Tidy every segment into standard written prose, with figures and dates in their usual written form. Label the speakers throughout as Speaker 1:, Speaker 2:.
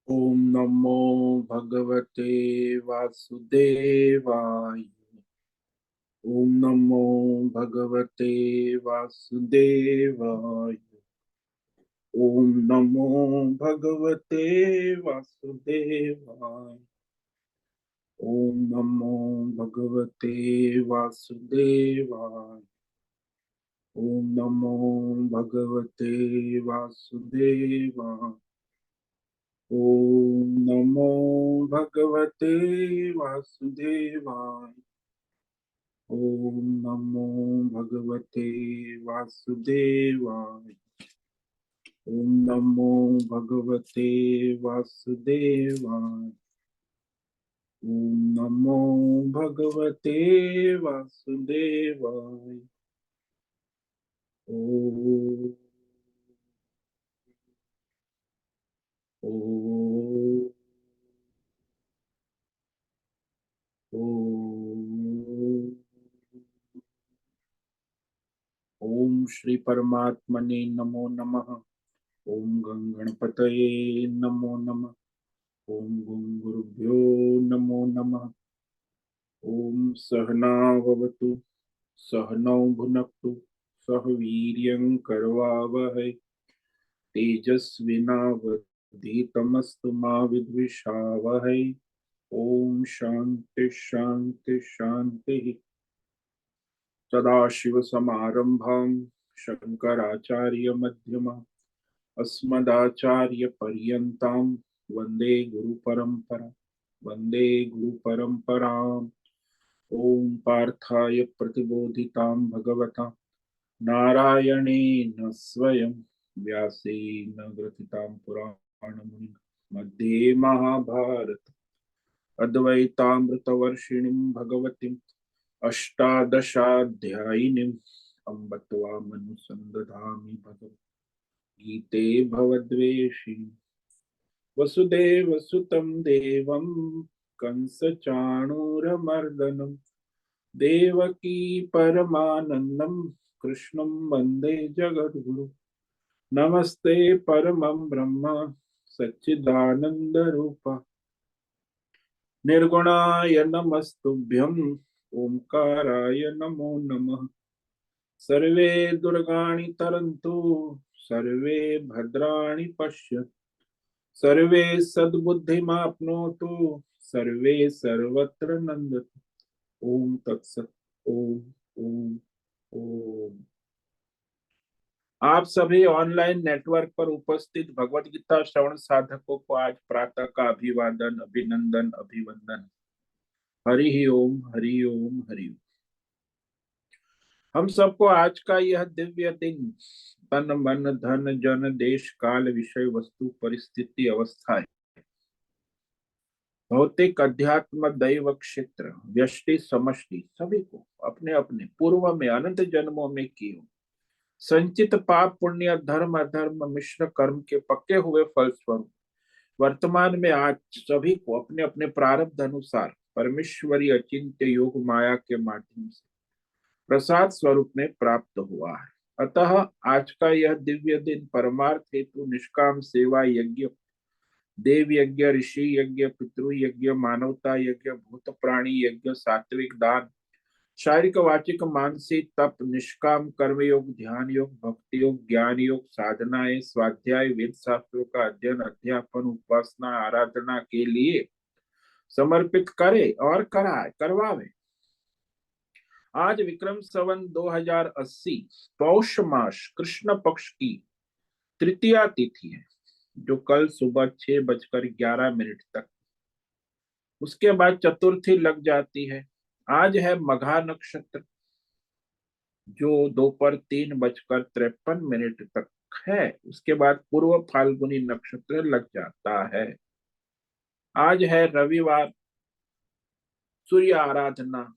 Speaker 1: ओम नमो भगवते वासुदेवाय। ओम नमो भगवते वासुदेवाय। ओम नमो भगवते वासुदेवाय। ओम नमो भगवते वासुदेवाय। ओम नमो भगवते वासुदेवाय। ओम नमो भगवते वासुदेवाय। ओम नमो भगवते वासुदेवाय। ओम नमो भगवते वासुदेवाय। ओम नमो भगवते वासुदेवाय। ओम ओम ओम ओम श्री परमात्मने नमो नमः। ओम गं गणपतये नमो नमः। ओम गं गुरुभ्यो नमो नमः। ओम सहनाववतु सहनौ भुनक्तु सह वीर्यं करवावहै तेजस्विनावधीतमस्तु मा विद्विषावहै। ओम शांति शांति शांति। सदाशिव समारंभां शंकराचार्य मध्यमा अस्मदाचार्य पर्यन्तां वंदे गुरु परंपरा। वंदे गुरु परंपराम्। ओम पार्थाय प्रतिबोधितां भगवता नारायणेन स्वयं व्यासेन ग्रथितां पुराणमुनिना मध्ये महाभारत अद्वैतामृतवर्षिणीं भगवतीम् अष्टादशाध्यायिनीम् अम्ब त्वामनुसन्दधामि भगवद्गीते भवद्वेषिणि वसुदेवसुतं देवं कंसचाणूरमर्दनं देवकी परमानन्दं कृष्णं वन्दे जगद्गुरु। नमस्ते परमं ब्रह्म सच्चिदानन्दरूप निर्गुणाय नमस्तुभ्यं ओंकाराय नमो नमः। सर्वे दुर्गाणि तरन्तु सर्वे भद्राणि पश्यन्तु सर्वे सद्बुद्धिमाप्नोतु सर्वे सर्वत्र नन्दतु। ओम तत्सत। ओम ओम ओम। आप सभी ऑनलाइन नेटवर्क पर उपस्थित भगवत गीता श्रवण साधकों को आज प्रातः का अभिवादन अभिनंदन अभिवंदन। हरि ही ओम हरि ओम हरि ओम। हम सबको आज का यह दिव्य दिन तन मन धन जन देश काल विषय वस्तु परिस्थिति अवस्थाएं भौतिक अध्यात्म दैव क्षेत्र व्यष्टि समष्टि सभी को अपने अपने पूर्व में अनंत जन्मों में किए संचित पाप पुण्य धर्म अधर्म मिश्र कर्म के पक्के हुए फल स्वरूप वर्तमान में आज सभी को अपने अपने प्रारब्ध अनुसार परमेश्वरी अचिंत्य योग माया के माध्यम से प्रसाद स्वरूप में प्राप्त हुआ है। अतः आज का यह दिव्य दिन परमार्थ हेतु निष्काम सेवा यज्ञ देव यज्ञ ऋषि यज्ञ पितृ यज्ञ मानवता यज्ञ भूत प्राणी यज्ञ सात्विक दान शारीरिक वाचिक मानसिक तप निष्काम कर्म योग ध्यान योग भक्ति योग ज्ञान योग साधनाएं स्वाध्याय वेद शास्त्रों का अध्ययन अध्यापन उपासना आराधना के लिए समर्पित करे और कराए करवावे। आज विक्रम संवत 2080 पौष मास कृष्ण पक्ष की तृतीया तिथि है जो कल सुबह 6:11 तक, उसके बाद चतुर्थी लग जाती है। आज है मघा नक्षत्र जो दोपहर 3:53 तक है। उसके बाद पूर्व फाल्गुनी नक्षत्र लग जाता है। आज है रविवार। सूर्य आराधना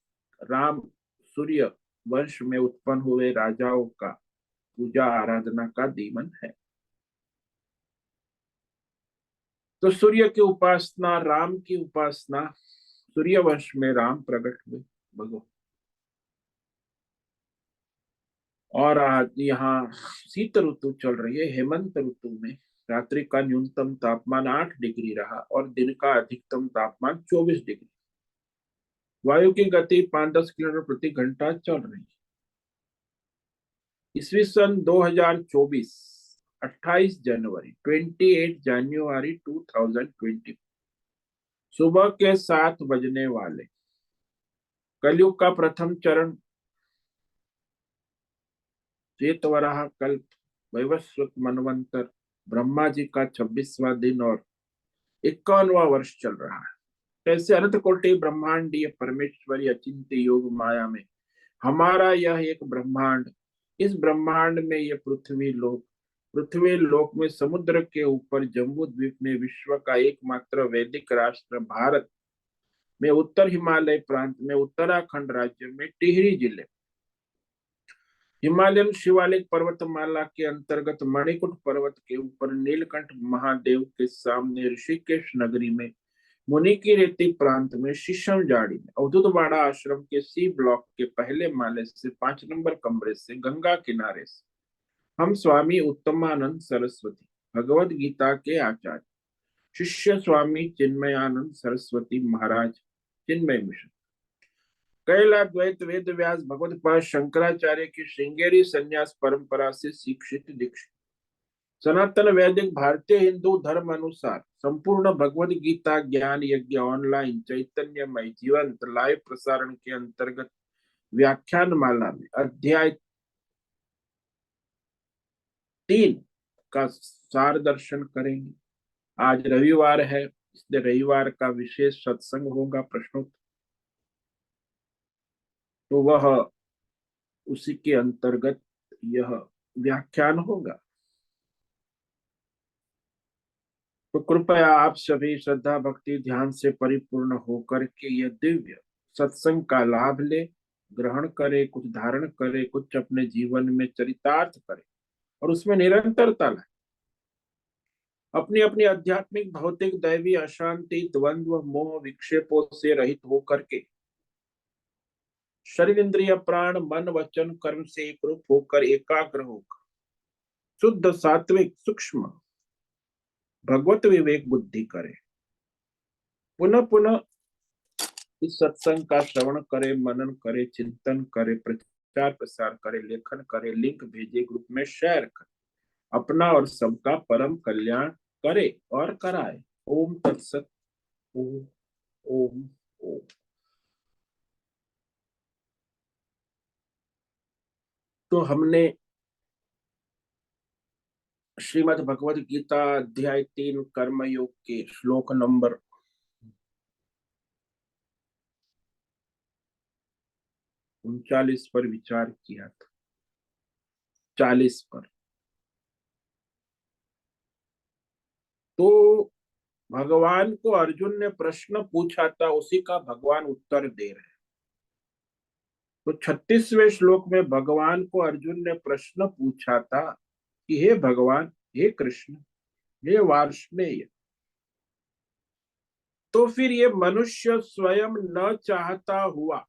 Speaker 1: राम सूर्य वंश में उत्पन्न हुए राजाओं का पूजा आराधना का दीवन है। तो सूर्य की उपासना राम की उपासना सूर्य वंश में राम प्रकट हुए भगवान। और आज यहाँ शीत ऋतु चल रही है। हेमंत ऋतु में रात्रि का न्यूनतम तापमान 8 डिग्री रहा और दिन का अधिकतम तापमान 24 डिग्री। वायु की गति 5-10 किलोमीटर प्रति घंटा चल रही है। ईस्वी सन 2024, 28 जनवरी 2020 सुबह के 7 बजने वाले। कलयुग का प्रथम चरण चेतवराह कल्प, वैवस्वत मनवंतर, ब्रह्मा जी का 26वां दिन और 51वां वर्ष चल रहा है। कैसे अनंत कोटि ब्रह्मांडीय परमेश्वरी अचिंत्य योग माया में हमारा यह एक ब्रह्मांड, इस ब्रह्मांड में ये पृथ्वी लोक में समुद्र के ऊपर जम्बू द्वीप में विश्व का एकमात्र वैदिक राष्ट्र भारत में उत्तर हिमालय प्रांत में उत्तराखंड राज्य में टिहरी जिले हिमालयन शिवालिक पर्वतमाला के अंतर्गत मणिकुट पर्वत के ऊपर नीलकंठ महादेव के सामने ऋषिकेश नगरी में मुनि की रेती प्रांत में शीशम जाड़ी में अवधूतवाड़ा आश्रम के सी ब्लॉक के पहले माले से 5 नंबर कमरे से गंगा किनारे से हम स्वामी उत्तमानंद सरस्वती भगवद गीता के आचार्य शिष्य स्वामी चिन्मयानंद सरस्वती महाराज चिन्मय मिशन कैलाद्वैत वेद व्यास भगवत शंकराचार्य की श्रृंगेरी संन्यास परंपरा से शिक्षित दीक्षित सनातन वैदिक भारतीय हिंदू धर्म अनुसार संपूर्ण भगवद गीता ज्ञान यज्ञ ऑनलाइन चैतन्यमय जीवंत लाइव प्रसारण के अंतर्गत व्याख्यान माला में अध्याय 3 का सार दर्शन करेंगे। आज रविवार है, इसलिए रविवार का विशेष सत्संग होगा प्रश्नोत्तर, तो वह उसी के अंतर्गत यह व्याख्यान होगा। तो कृपया आप सभी श्रद्धा भक्ति ध्यान से परिपूर्ण होकर के यह दिव्य सत्संग का लाभ ले, ग्रहण करे, कुछ धारण करे, कुछ अपने जीवन में चरितार्थ करे और उसमें निरंतरता लाए। अपनी अपनी आध्यात्मिक भौतिक दैवी अशांति द्वंद्व मोह विक्षेपों से रहित होकर के शरीर इंद्रिय प्राण मन वचन कर्म से एक रूप होकर एकाग्र होकर शुद्ध सात्विक सूक्ष्म भगवत विवेक बुद्धि करे। पुनः पुनः इस सत्संग का श्रवण करे, मनन करे, चिंतन करे, प्रचार प्रसार करे, लेखन करे, लिंक भेजे, ग्रुप में शेयर करे, अपना और सबका परम कल्याण करे और कराए। ओम तत्सत। ओम ओम ओम। तो हमने श्रीमद् भगवद गीता अध्याय 3 कर्मयोग के श्लोक नंबर 39 पर विचार किया था, 40 पर। तो भगवान को अर्जुन ने प्रश्न पूछा था, उसी का भगवान उत्तर दे रहे हैं। तो 36वें श्लोक में भगवान को अर्जुन ने प्रश्न पूछा था कि हे भगवान, हे कृष्ण, हे वार्ष्णेय, तो फिर ये मनुष्य स्वयं न चाहता हुआ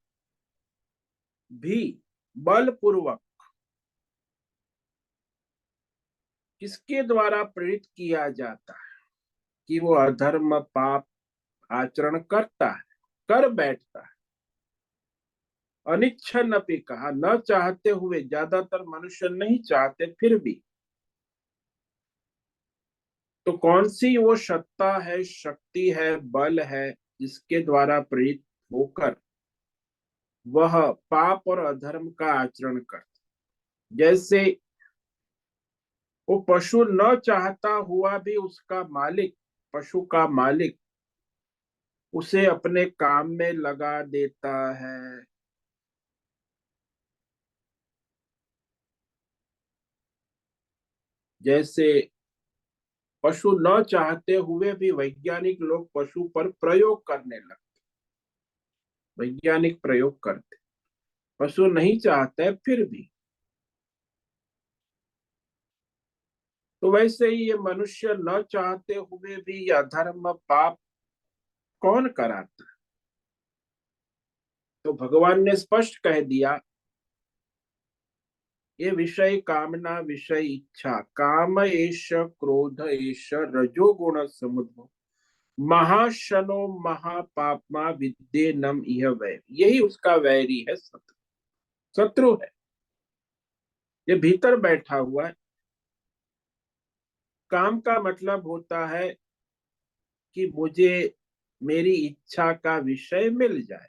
Speaker 1: भी बलपूर्वक किसके द्वारा प्रेरित किया जाता है कि वो अधर्म पाप आचरण करता है, कर बैठता है। अनिच्छन अपि कहा, न चाहते हुए, ज्यादातर मनुष्य नहीं चाहते फिर भी। तो कौन सी वो सत्ता है, शक्ति है, बल है जिसके द्वारा प्रेरित होकर वह पाप और अधर्म का आचरण करता। जैसे वो पशु न चाहता हुआ भी उसका मालिक, पशु का मालिक उसे अपने काम में लगा देता है। जैसे पशु न चाहते हुए भी वैज्ञानिक लोग पशु पर प्रयोग करने लगते, वैज्ञानिक प्रयोग करते, पशु नहीं चाहते फिर भी। तो वैसे ही ये मनुष्य न चाहते हुए भी यह धर्म पाप कौन कराता है? तो भगवान ने स्पष्ट कह दिया ये विषय कामना, विषय इच्छा, काम एष क्रोध एष रजोगुण समुद्भव महाशनो महापापमा विद्येनम इह वैर। यही उसका वैरी है, शत्रु। शत्रु है, ये भीतर बैठा हुआ है। काम का मतलब होता है कि मुझे मेरी इच्छा का विषय मिल जाए,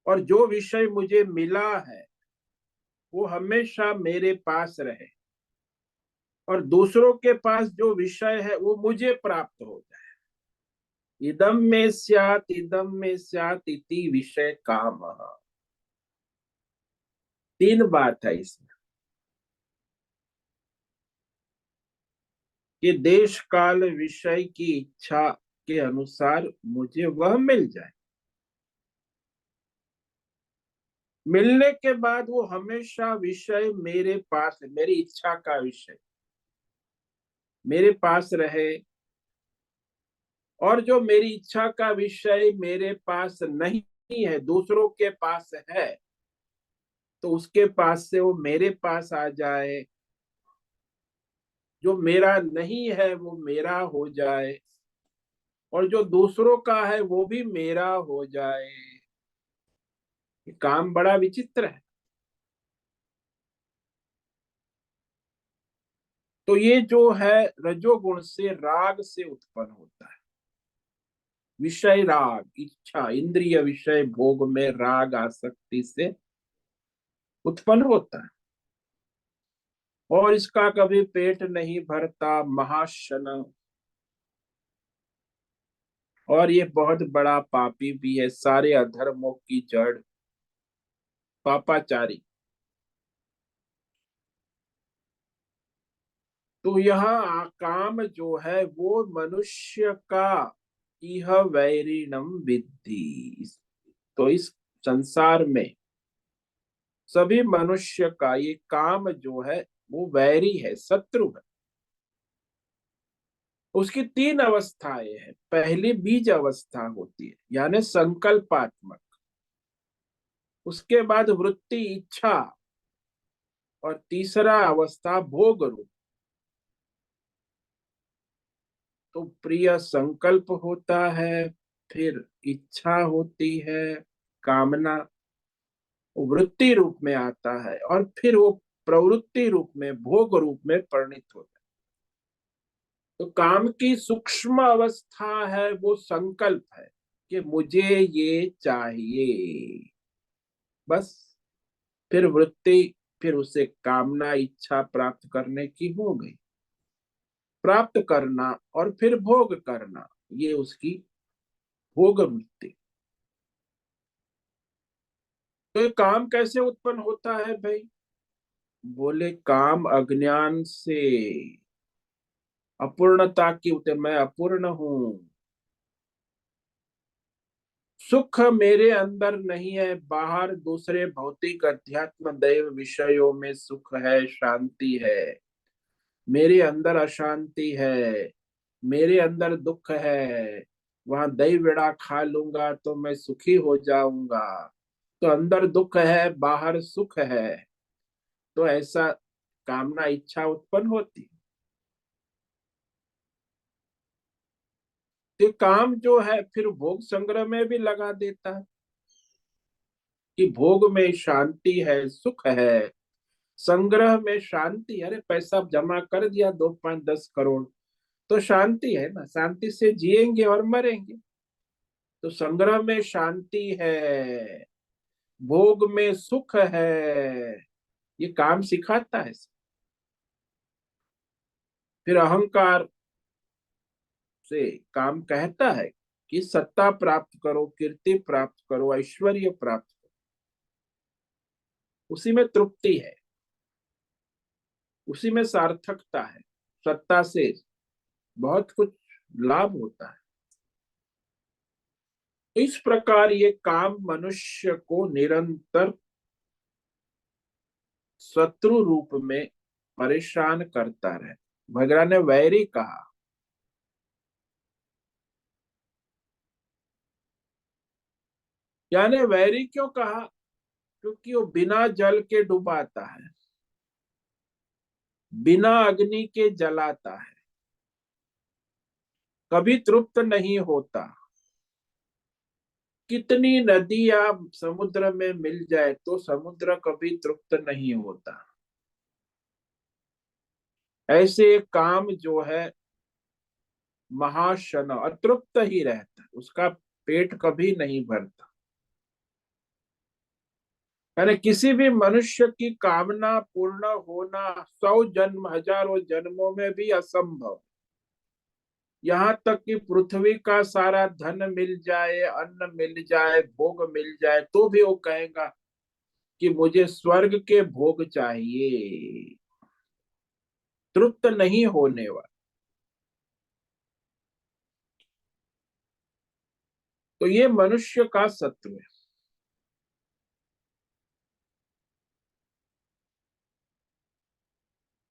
Speaker 1: और जो विषय मुझे मिला है वो हमेशा मेरे पास रहे, और दूसरों के पास जो विषय है वो मुझे प्राप्त हो जाए। इदम में स्यात् इति विषय काम। तीन बात है इसमें कि देश काल विषय की इच्छा के अनुसार मुझे वह मिल जाए। मिलने के बाद वो हमेशा विषय मेरे पास है, मेरी इच्छा का विषय मेरे पास रहे। और जो मेरी इच्छा का विषय मेरे पास नहीं है, दूसरों के पास है, तो उसके पास से वो मेरे पास आ जाए। जो मेरा नहीं है वो मेरा हो जाए, और जो दूसरों का है वो भी मेरा हो जाए। ये काम बड़ा विचित्र है। तो ये जो है रजोगुण से, राग से उत्पन्न होता है। विषय राग, इच्छा, इंद्रिय विषय भोग में राग आसक्ति से उत्पन्न होता है। और इसका कभी पेट नहीं भरता, महाशन। और ये बहुत बड़ा पापी भी है, सारे अधर्मों की जड़, पापाचारी। तो यह काम जो है वो मनुष्य का इह वैरिणम विद्धि। तो इस संसार में सभी मनुष्य का ये काम जो है वो वैरी है, शत्रु है। उसकी तीन अवस्थाएं हैं। पहली बीज अवस्था होती है, यानी संकल्पात्मक। उसके बाद वृत्ति, इच्छा, और तीसरा अवस्था भोग रूप। तो प्रिय संकल्प होता है, फिर इच्छा होती है, कामना वृत्ति रूप में आता है, और फिर वो प्रवृत्ति रूप में, भोग रूप में परिणित होता है। तो काम की सूक्ष्म अवस्था है वो संकल्प है कि मुझे ये चाहिए, बस। फिर वृत्ति, फिर उसे कामना, इच्छा प्राप्त करने की हो गई, प्राप्त करना, और फिर भोग करना, ये उसकी भोग वृत्ति। तो ये काम कैसे उत्पन्न होता है भाई? बोले काम अज्ञान से, अपूर्णता की उते, मैं अपूर्ण हूं। सुख मेरे अंदर नहीं है, बाहर दूसरे भौतिक अध्यात्म दैव विषयों में सुख है, शांति है। मेरे अंदर अशांति है, मेरे अंदर दुख है। वहां दही वड़ा खा लूंगा तो मैं सुखी हो जाऊंगा। तो अंदर दुख है, बाहर सुख है। तो ऐसा कामना, इच्छा उत्पन्न होती है। तो काम जो है फिर भोग संग्रह में भी लगा देता है कि भोग में शांति है, सुख है। संग्रह में शांति, अरे पैसा जमा कर दिया 2 5 10 करोड़, तो शांति है ना, शांति से जिएंगे और मरेंगे। तो संग्रह में शांति है, भोग में सुख है। ये काम सिखाता है। फिर अहंकार से काम कहता है कि सत्ता प्राप्त करो, कीर्ति प्राप्त करो, ऐश्वर्य प्राप्त करो। उसी में तृप्ति है, उसी में सार्थकता है। सत्ता से बहुत कुछ लाभ होता है। तो इस प्रकार ये काम मनुष्य को निरंतर शत्रु रूप में परेशान करता रहे। भगवान ने वैरी कहा। यानी वैरी क्यों कहा? क्योंकि वो बिना जल के डुबाता है, बिना अग्नि के जलाता है, कभी तृप्त नहीं होता। कितनी नदियां समुद्र में मिल जाए तो समुद्र कभी तृप्त नहीं होता। ऐसे काम जो है महाशन अतृप्त ही रहता है, उसका पेट कभी नहीं भरता। यानी किसी भी मनुष्य की कामना पूर्ण होना 100 जन्म, हजारों जन्मों में भी असंभव। यहाँ तक कि पृथ्वी का सारा धन मिल जाए, अन्न मिल जाए, भोग मिल जाए, तो भी वो कहेगा कि मुझे स्वर्ग के भोग चाहिए, तृप्त नहीं होने वाला। तो ये मनुष्य का सत्व है।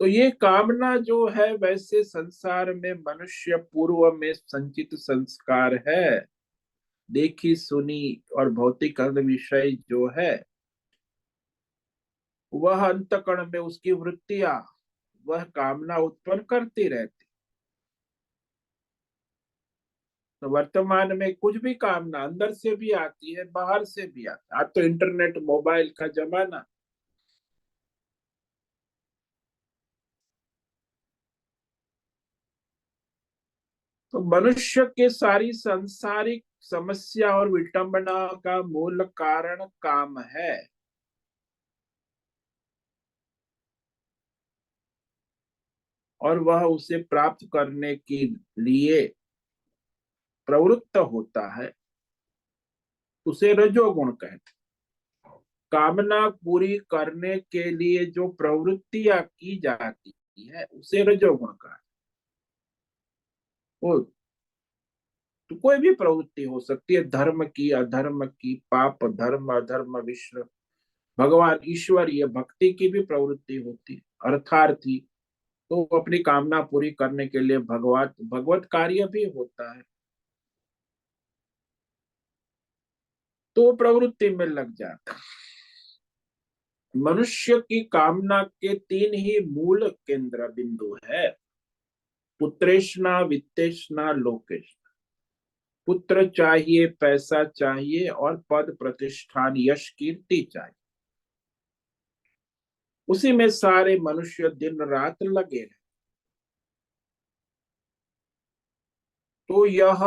Speaker 1: तो ये कामना जो है, वैसे संसार में मनुष्य पूर्व में संचित संस्कार है, देखी सुनी और भौतिक अर्थ विषय जो है, वह अंतकरण में उसकी वृत्तियां, वह कामना उत्पन्न करती रहती। तो वर्तमान में कुछ भी कामना अंदर से भी आती है, बाहर से भी आती है। आज तो इंटरनेट मोबाइल का जमाना। तो मनुष्य के सारी सांसारिक समस्या और विटंबना का मूल कारण काम है। और वह उसे प्राप्त करने के लिए प्रवृत्त होता है, उसे रजोगुण कहते। कामना पूरी करने के लिए जो प्रवृत्तियां की जाती है, उसे रजोगुण कहा। वो तो कोई भी प्रवृत्ति हो सकती है, धर्म की, अधर्म की, पाप धर्म अधर्म विश्व, भगवान ईश्वर, ये भक्ति की भी प्रवृत्ति होती है, अर्थार्थी। तो वो अपनी कामना पूरी करने के लिए भगवत भगवत कार्य भी होता है, तो प्रवृत्ति में लग जाता। मनुष्य की कामना के तीन ही मूल केंद्र बिंदु है: पुत्रेष्णा, वित्तेष्णा, लोकेष्णा। पुत्र चाहिए, पैसा चाहिए, और पद प्रतिष्ठान यश कीर्ति चाहिए। उसी में सारे मनुष्य दिन रात लगे रहे। तो यह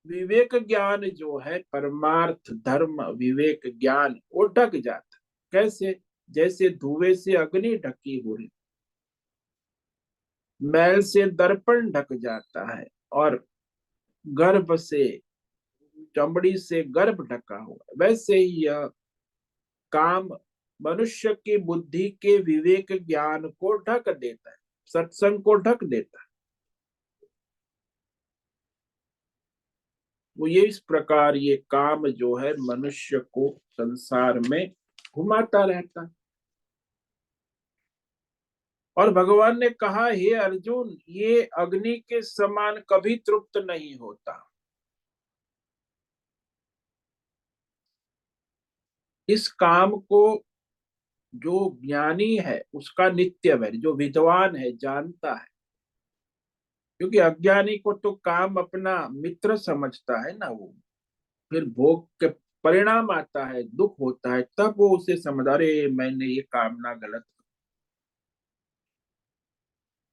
Speaker 1: विवेक ज्ञान जो है, परमार्थ धर्म विवेक ज्ञान, वो ढक जाता। कैसे? जैसे धुएं से अग्नि ढकी हुई, मैल से दर्पण ढक जाता है, और गर्भ से, चमड़ी से गर्भ ढका हुआ, वैसे ही यह काम मनुष्य की बुद्धि के विवेक ज्ञान को ढक देता है, सत्संग को ढक देता है। वो ये इस प्रकार ये काम जो है मनुष्य को संसार में घुमाता रहता है। और भगवान ने कहा, हे अर्जुन, ये अग्नि के समान कभी तृप्त नहीं होता। इस काम को जो ज्ञानी है उसका नित्य वैर, जो विद्वान है जानता है। क्योंकि अज्ञानी को तो काम अपना मित्र समझता है ना, वो फिर भोग के परिणाम आता है, दुख होता है, तब वो उसे समझ, अरे मैंने ये कामना गलत।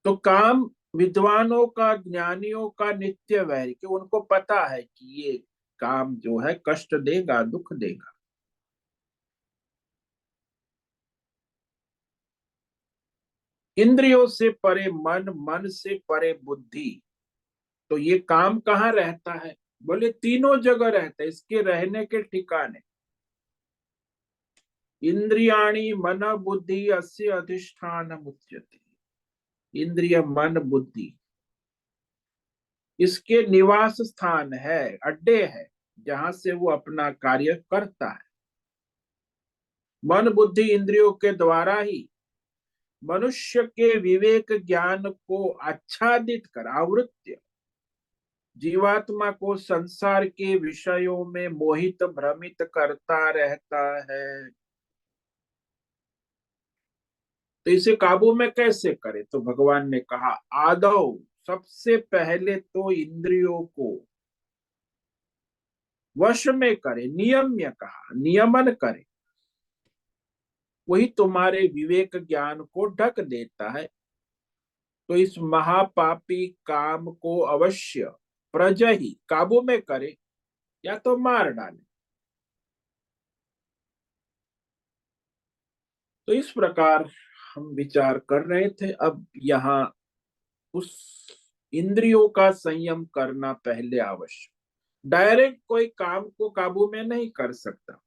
Speaker 1: तो काम विद्वानों का, ज्ञानियों का नित्य वैर, कि उनको पता है कि ये काम जो है कष्ट देगा, दुख देगा। इंद्रियों से परे मन, मन से परे बुद्धि। तो ये काम कहाँ रहता है? बोले तीनों जगह रहता है, इसके रहने के ठिकाने। इंद्रियाणि मन बुद्धि अस्य अधिष्ठान मुच्यते। इंद्रिय मन बुद्धि इसके निवास स्थान है, अड्डे है, जहां से वो अपना कार्य करता है। मन बुद्धि इंद्रियों के द्वारा ही मनुष्य के विवेक ज्ञान को आच्छादित कर, आवृत्य जीवात्मा को संसार के विषयों में मोहित भ्रमित करता रहता है। तो इसे काबू में कैसे करे? तो भगवान ने कहा, आदौ सबसे पहले तो इंद्रियों को वश में करे, नियम्य कहा, नियमन करे। वही तुम्हारे विवेक ज्ञान को ढक देता है। तो इस महापापी काम को अवश्य प्रजा ही काबू में करे या तो मार डाले। तो इस प्रकार हम विचार कर रहे थे। अब यहाँ उस इंद्रियों का संयम करना पहले आवश्यक। डायरेक्ट कोई काम को काबू में नहीं कर सकता।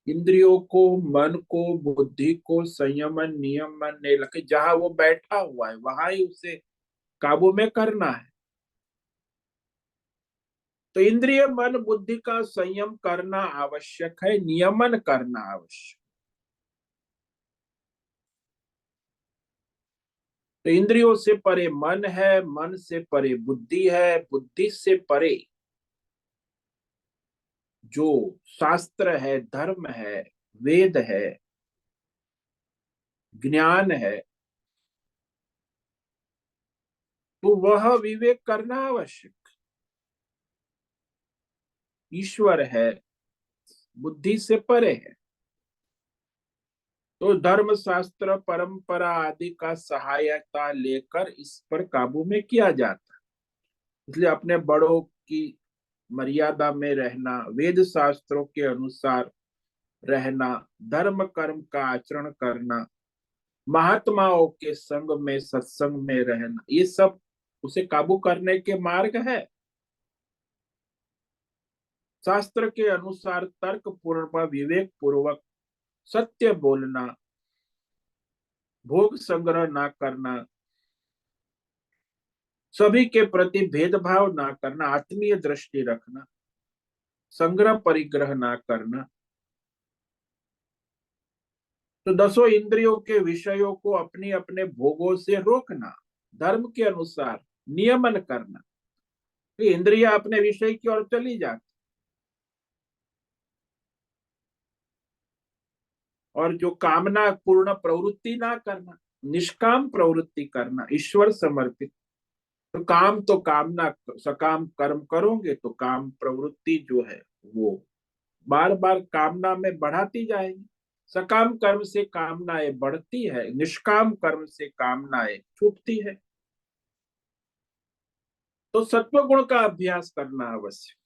Speaker 1: इंद्रियों को, मन को, बुद्धि को संयमन नियमन नहीं लगे, जहां वो बैठा हुआ है वहां ही उसे काबू में करना है। तो इंद्रिय मन बुद्धि का संयम करना आवश्यक है, नियमन करना आवश्यक। तो इंद्रियों से परे मन है, मन से परे बुद्धि है, बुद्धि से परे जो शास्त्र है, धर्म है, वेद है, ज्ञान है, तो वह विवेक करना आवश्यक। ईश्वर है, बुद्धि से परे है। तो धर्म शास्त्र परंपरा आदि का सहायता लेकर इस पर काबू में किया जाता है। इसलिए अपने बड़ों की मर्यादा में रहना, वेद शास्त्रों के अनुसार रहना, धर्म कर्म का आचरण करना, महात्माओं के संग में सत्संग में रहना, ये सब उसे काबू करने के मार्ग है। शास्त्र के अनुसार तर्क पूर्व विवेक पूर्वक सत्य बोलना, भोग संग्रह ना करना, सभी के प्रति भेदभाव ना करना, आत्मीय दृष्टि रखना, संग्रह परिग्रह ना करना। तो दसों इंद्रियों के विषयों को अपनी अपने भोगों से रोकना, धर्म के अनुसार नियमन करना। तो इंद्रिया अपने विषय की ओर चली जाती, और जो कामना पूर्ण प्रवृत्ति ना करना, निष्काम प्रवृत्ति करना, ईश्वर समर्पित। तो काम तो कामना, सकाम कर्म करोगे तो काम प्रवृत्ति जो है वो बार बार कामना में बढ़ाती जाएगी। सकाम कर्म से कामनाएं बढ़ती है, निष्काम कर्म से कामनाएं छूटती है। तो सत्व गुण का अभ्यास करना आवश्यक।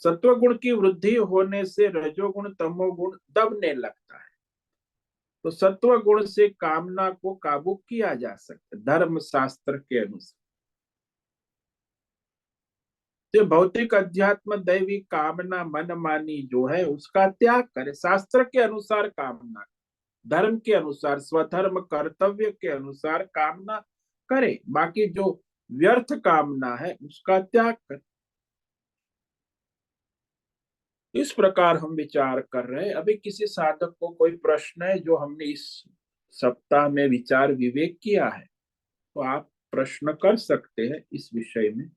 Speaker 1: सत्व गुण की वृद्धि होने से रजोगुण तमोगुण दबने लगता है। तो सत्व गुण से कामना को काबू किया जा सकता है धर्म शास्त्र के अनुसार। जो भौतिक अध्यात्म दैवी कामना मन मानी जो है उसका त्याग करे, शास्त्र के अनुसार कामना, धर्म के अनुसार स्वधर्म कर्तव्य के अनुसार कामना करे। बाकी जो व्यर्थ कामना है उसका त्याग करे। इस प्रकार हम विचार कर रहे हैं। अभी किसी साधक को कोई प्रश्न है जो हमने इस सप्ताह में विचार विवेक किया है, तो आप प्रश्न कर सकते हैं इस विषय में।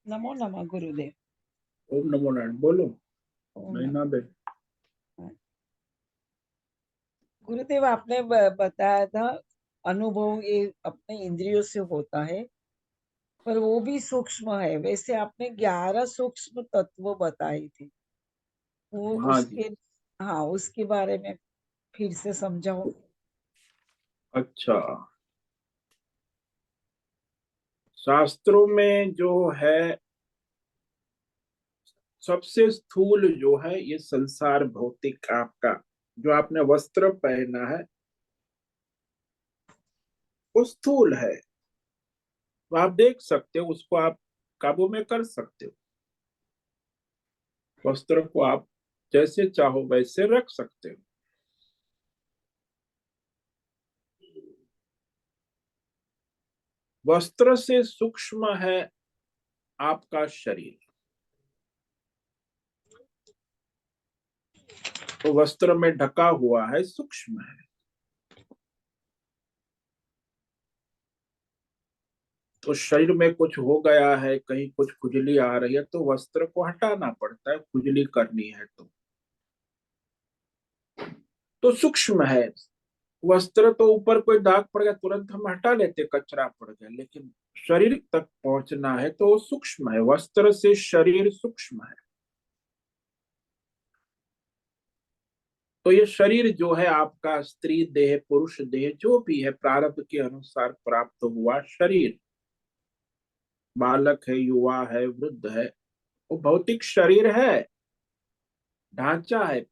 Speaker 2: नमो नमः गुरुदेव।
Speaker 1: ओम नमो नारायण बोलो।
Speaker 2: ओम
Speaker 1: नहीं
Speaker 2: नमः।
Speaker 1: ना बे।
Speaker 2: गुरुदेव, आपने बताया था अनुभव ये अपने इंद्रियों से होता है, पर वो भी सूक्ष्म है। वैसे आपने 11 सूक्ष्म तत्व बताए थे, वो
Speaker 1: हाँ जी।
Speaker 2: उसके, हाँ, उसके बारे में फिर से समझाओ।
Speaker 1: अच्छा, शास्त्रों में जो है सबसे स्थूल जो है ये संसार भौतिक आपका जो आपने वस्त्र पहना है वो स्थूल है। तो आप देख सकते हो उसको, आप काबू में कर सकते हो। वस्त्र को आप जैसे चाहो वैसे रख सकते हो। वस्त्र से सूक्ष्म है आपका शरीर। तो वस्त्र में ढका हुआ है सूक्ष्म है। तो शरीर में कुछ हो गया है, कहीं कुछ खुजली आ रही है तो वस्त्र को हटाना पड़ता है, खुजली करनी है तो सूक्ष्म है। वस्त्र तो ऊपर कोई दाग पड़ गया तुरंत हम हटा लेते, कचरा पड़ गया, लेकिन शरीर तक पहुंचना है तो वो सूक्ष्म है। वस्त्र से शरीर सूक्ष्म है। तो ये शरीर जो है आपका स्त्री देह पुरुष देह जो भी है प्रारब्ध के अनुसार प्राप्त हुआ शरीर, बालक है युवा है वृद्ध है, वो भौतिक शरीर है, ढांचा है।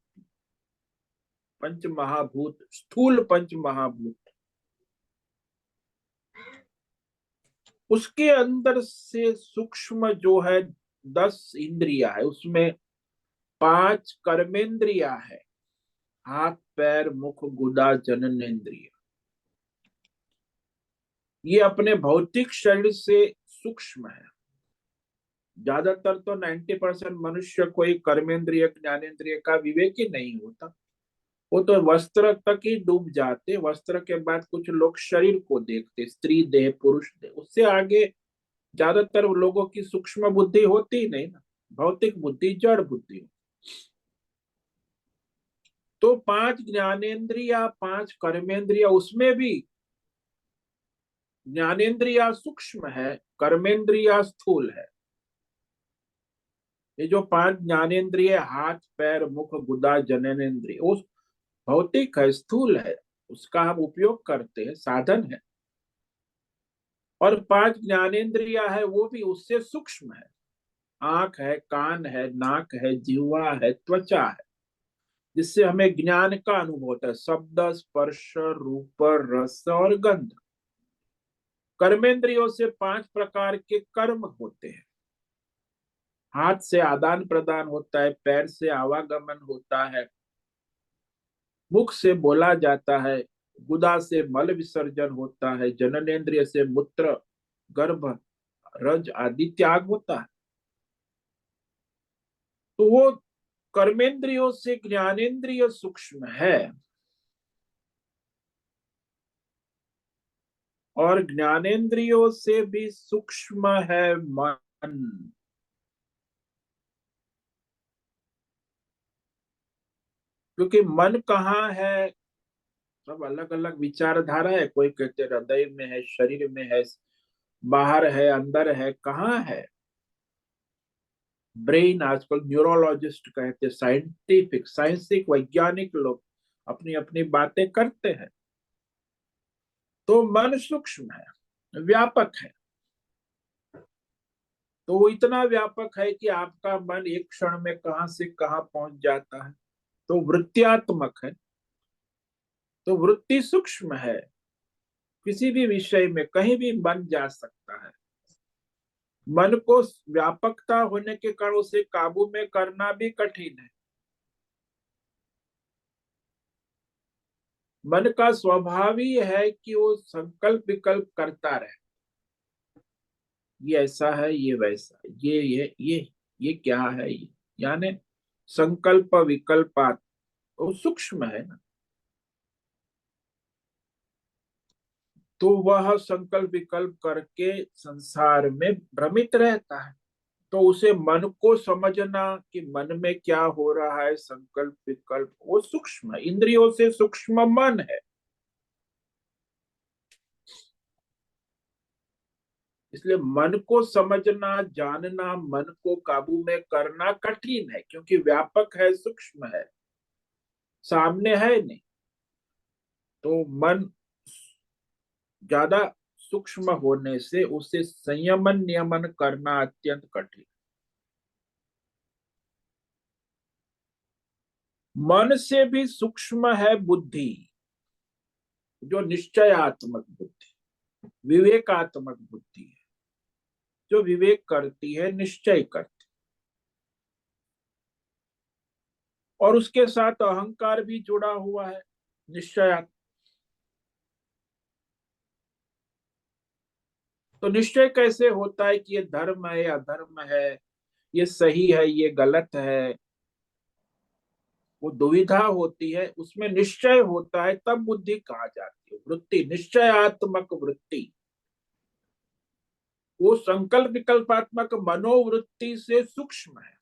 Speaker 1: पंच महाभूत, स्थूल पंच महाभूत, उसके अंदर से सूक्ष्म जो है 10 इंद्रिया है, उसमें 5 कर्मेंद्रिया है। हाथ पैर मुख गुदा जननेन्द्रिय, ये अपने भौतिक शरीर से सूक्ष्म है। ज्यादातर तो 90% मनुष्य को ही कर्मेंद्रिय ज्ञानेन्द्रिय का विवेक ही नहीं होता। वो तो वस्त्र तक ही डूब जाते, वस्त्र के बाद कुछ लोग शरीर को देखते, स्त्री देह पुरुष देह, उससे आगे ज्यादातर लोगों की सूक्ष्म बुद्धि होती ही नहीं ना, भौतिक बुद्धि जड़ बुद्धि। तो 5 ज्ञानेन्द्रिया 5 कर्मेंद्रिया, उसमें भी ज्ञानेन्द्रिया सूक्ष्म है, कर्मेंद्रिया स्थूल है। ये जो 5 ज्ञानेन्द्रिय हाथ पैर मुख गुदा जननेन्द्रिय, उस भौतिक है, स्थूल है, उसका हम उपयोग करते हैं, साधन है। और 5 ज्ञानेन्द्रिया है वो भी उससे सूक्ष्म है। आंख है कान है नाक है जीवा है त्वचा है, जिससे हमें ज्ञान का अनुभव होता है, शब्द स्पर्श रूप रस और गंध। कर्मेंद्रियों से 5 प्रकार के कर्म होते हैं। हाथ से आदान प्रदान होता है, पैर से आवागमन होता है, मुख से बोला जाता है, गुदा से मल विसर्जन होता है, जननेन्द्रिय से मूत्र गर्भ रज आदि त्याग होता है। तो वो कर्मेंद्रियों से ज्ञानेन्द्रिय सूक्ष्म है और ज्ञानेन्द्रियों से भी सूक्ष्म है मन। क्योंकि मन कहाँ है, सब अलग अलग विचारधारा है। कोई कहते हृदय में है, शरीर में है, बाहर है, अंदर है, कहाँ है। ब्रेन आजकल न्यूरोलॉजिस्ट कहते, साइंटिफिक साइंसिक वैज्ञानिक लोग अपनी अपनी बातें करते हैं। तो मन सूक्ष्म है, व्यापक है। तो वो इतना व्यापक है कि आपका मन एक क्षण में कहां से कहां पहुंच जाता है। तो वृत्त्यात्मक है। तो वृत्ति सूक्ष्म है, किसी भी विषय में कहीं भी मन जा सकता है। मन को व्यापकता होने के कारण उसे काबू में करना भी कठिन है। मन का स्वभाव ही है कि वो संकल्प विकल्प करता रहे, ये ऐसा है ये वैसा, ये क्या है ये, यानी संकल्प विकल्पात, वो सूक्ष्म है ना। तो वह संकल्प विकल्प करके संसार में भ्रमित रहता है। तो उसे मन को समझना कि मन में क्या हो रहा है, संकल्प विकल्प, वो सूक्ष्म है, इंद्रियों से सूक्ष्म मन है। इसलिए मन को समझना, जानना, मन को काबू में करना कठिन है, क्योंकि व्यापक है, सूक्ष्म है, सामने है नहीं। तो मन ज्यादा सूक्ष्म होने से उसे संयमन नियमन करना अत्यंत कठिन। मन से भी सूक्ष्म है बुद्धि, जो निश्चयात्मक बुद्धि, विवेकात्मक बुद्धि है, जो विवेक करती है, निश्चय करती। और उसके साथ अहंकार भी जुड़ा हुआ है, निश्चय। तो निश्चय कैसे होता है कि ये धर्म है या अधर्म है, ये सही है ये गलत है, वो दुविधा होती है, उसमें निश्चय होता है, तब बुद्धि कहा जाती है। वृत्ति, निश्चयात्मक वृत्ति, वो संकल्प विकल्पात्मक मनोवृत्ति से सूक्ष्म है।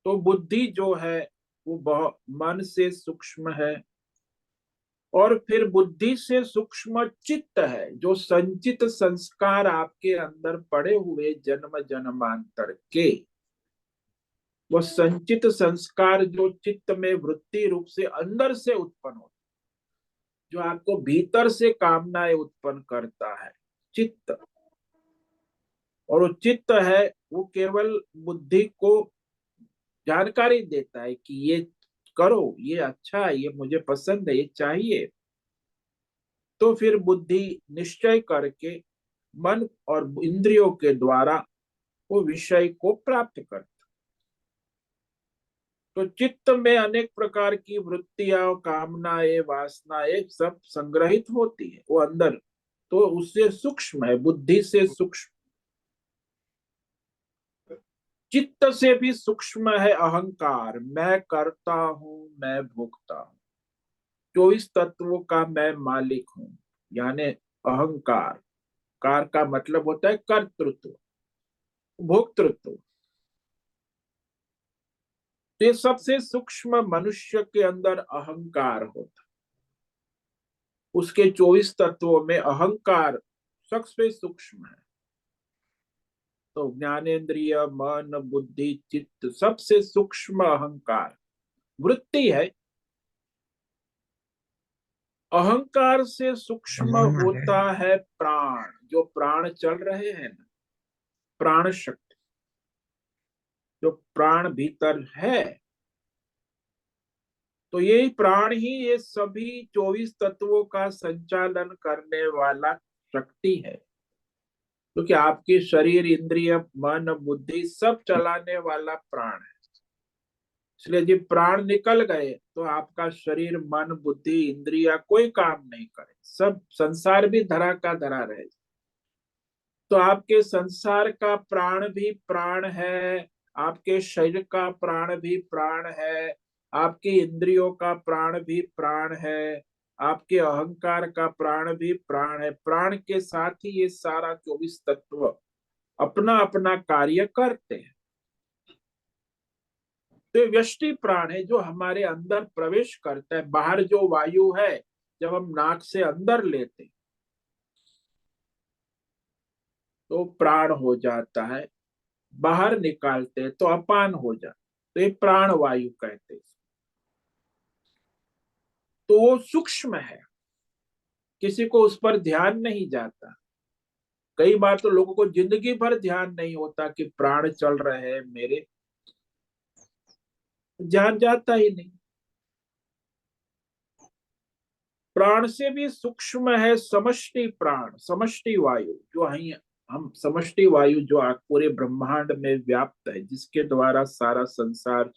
Speaker 1: तो बुद्धि जो है वो बहुत मन से सूक्ष्म है। और फिर बुद्धि से सूक्ष्म चित्त है, जो संचित संस्कार आपके अंदर पड़े हुए जन्म जन्मांतर के, वो संचित संस्कार जो चित्त में वृत्ति रूप से अंदर से उत्पन्न होता, जो आपको भीतर से कामनाएं उत्पन्न करता है, चित्त। और वो चित्त है, वो केवल बुद्धि को जानकारी देता है कि ये करो, ये अच्छा है, ये मुझे पसंद है, ये चाहिए। तो फिर बुद्धि निश्चय करके मन और इंद्रियों के द्वारा वो विषय को प्राप्त करता। तो चित्त में अनेक प्रकार की वृत्तियां, कामनाएं, वासनाएं सब संग्रहित होती है वो अंदर। तो उससे सूक्ष्म है, बुद्धि से सूक्ष्म। चित्त से भी सूक्ष्म है अहंकार, मैं करता हूं, मैं भोगता हूं, 24 तत्वों का मैं मालिक हूं, यानी अहंकार। कार का मतलब होता है कर्तृत्व, भोक्तृत्व। तो ये सबसे सूक्ष्म मनुष्य के अंदर अहंकार होता, उसके 24 तत्वों में अहंकार सबसे सूक्ष्म है। तो ज्ञानेन्द्रिय, मन, बुद्धि, चित्त, सबसे सूक्ष्म अहंकार वृत्ति है। अहंकार से सूक्ष्म होता है प्राण, जो प्राण चल रहे हैं ना, प्राण शक्ति, जो प्राण भीतर है। तो ये प्राण ही ये सभी 24 तत्वों का संचालन करने वाला शक्ति है, क्योंकि आपके शरीर, इंद्रिय, मन, बुद्धि सब चलाने वाला प्राण है। इसलिए जब प्राण निकल गए तो आपका शरीर, मन, बुद्धि, इंद्रिया कोई काम नहीं करे, सब संसार भी धरा का धरा रहे। तो आपके संसार का प्राण भी प्राण है, आपके शरीर का प्राण भी प्राण है, आपकी इंद्रियों का प्राण भी प्राण है, आपके अहंकार का प्राण भी प्राण है। प्राण के साथ ही ये सारा 24 तत्व अपना अपना कार्य करते हैं। तो ये व्यष्टि प्राण है, जो हमारे अंदर प्रवेश करता है। बाहर जो वायु है, जब हम नाक से अंदर लेते तो प्राण हो जाता है, बाहर निकालते तो अपान हो जाता, तो ये प्राण वायु कहते हैं। तो वो सूक्ष्म है, किसी को उस पर ध्यान नहीं जाता। कई बार तो लोगों को जिंदगी भर ध्यान नहीं होता कि प्राण चल रहे हैं मेरे, ध्यान जाता ही नहीं। प्राण से भी सूक्ष्म है समष्टि प्राण, समष्टि वायु, जो हम समष्टि वायु जो पूरे ब्रह्मांड में व्याप्त है, जिसके द्वारा सारा संसार,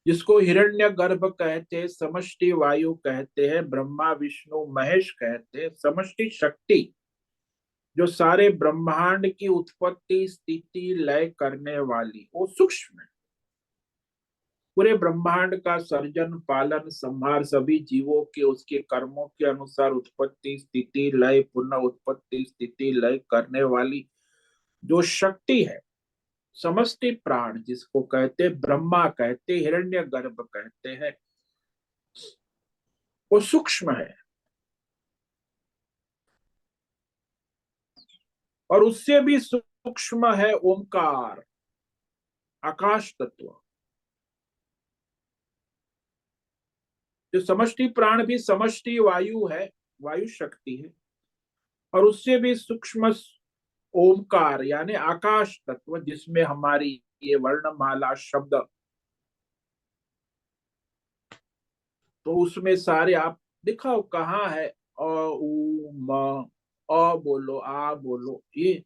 Speaker 1: जिसको हिरण्य गर्भ कहते हैं, समष्टि वायु कहते हैं, ब्रह्मा विष्णु महेश कहते हैं, समष्टि शक्ति, जो सारे ब्रह्मांड की उत्पत्ति स्थिति लय करने वाली, वो सूक्ष्म है। पूरे ब्रह्मांड का सर्जन पालन संहार सभी जीवों के उसके कर्मों के अनुसार उत्पत्ति स्थिति लय पुनः उत्पत्ति स्थिति लय करने वाली जो शक्ति है, समष्टि प्राण जिसको कहते ब्रह्मा कहते हिरण्य गर्भ कहते हैं, वो सूक्ष्म है। और उससे भी सूक्ष्म है ओंकार, आकाश तत्व। जो समष्टि प्राण भी समष्टि वायु है, वायु शक्ति है, और उससे भी सूक्ष्म ओमकार यानी आकाश तत्व, जिसमें हमारी ये वर्णमाला शब्द, तो उसमें सारे आप दिखाओ कहाँ है, अ उ म, अ बोलो आ बोलो, ये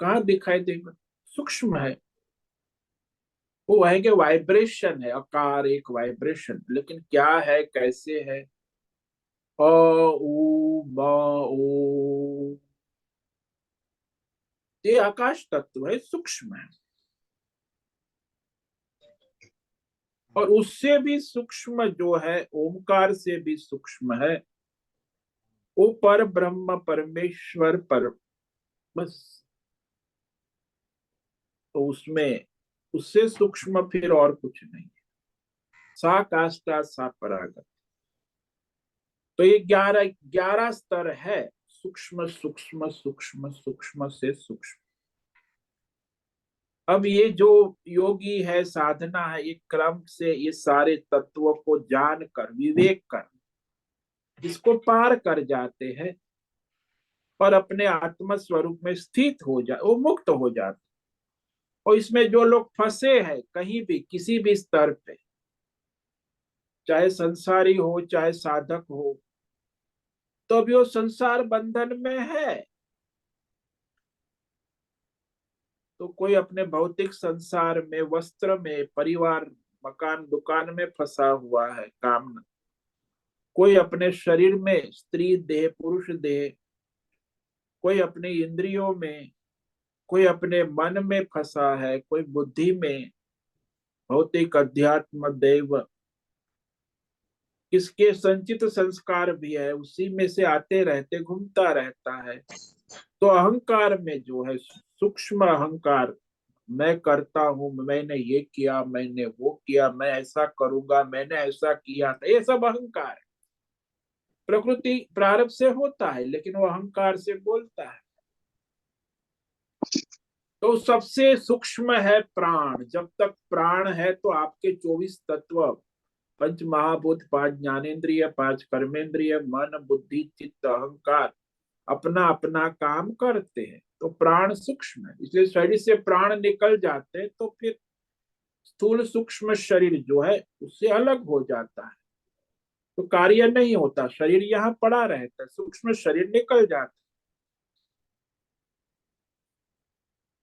Speaker 1: कहाँ दिखाई देगा? सूक्ष्म है। वो है कि वाइब्रेशन है, आकार एक वाइब्रेशन, लेकिन क्या है कैसे है? अ उ म ओ, ये आकाश तत्व है, सूक्ष्म है। और उससे भी सूक्ष्म जो है, ओमकार से भी सूक्ष्म है, वो पर ब्रह्म परमेश्वर पर, बस। तो उसमें उससे सूक्ष्म फिर और कुछ नहीं। सा काष्ठा सा परागत। तो ये 11 स्तर है, सूक्ष्म सूक्ष्म सूक्ष्म सूक्ष्म से सूक्ष्म। अब ये जो योगी है, साधना है, एक क्रम से ये सारे तत्वों को जान कर विवेक कर इसको पार कर जाते हैं और अपने आत्म स्वरूप में स्थित हो जा, वो मुक्त हो जाते। और इसमें जो लोग फंसे हैं कहीं भी किसी भी स्तर पे, चाहे संसारी हो चाहे साधक हो, तो भी वो संसार बंधन में है। तो कोई अपने भौतिक संसार में, वस्त्र में, परिवार मकान दुकान में फंसा हुआ है, कामना। कोई अपने शरीर में, स्त्री देह पुरुष देह, कोई अपने इंद्रियों में, कोई अपने मन में फंसा है, कोई बुद्धि में, भौतिक अध्यात्म दैव, इसके संचित संस्कार भी है, उसी में से आते रहते घूमता रहता है। तो अहंकार में जो है, सूक्ष्म अहंकार, मैं करता हूं, मैंने ये किया, मैंने वो किया, मैं ऐसा करूंगा, मैंने ऐसा किया था, ये सब अहंकार है। प्रकृति प्रारब्ध से होता है, लेकिन वो अहंकार से बोलता है। तो सबसे सूक्ष्म है प्राण। जब तक प्राण है तो आपके 24 तत्व, पंच महाभूत, 5 ज्ञानेन्द्रिय, 5 कर्मेंद्रिय, मन बुद्धि चित्त अहंकार अपना अपना काम करते हैं। तो प्राण सूक्ष्म है, इसलिए शरीर से प्राण निकल जाते हैं तो फिर स्थूल सूक्ष्म शरीर जो है उससे अलग हो जाता है, तो कार्य नहीं होता, शरीर यहाँ पड़ा रहता है, सूक्ष्म शरीर निकल जाता है।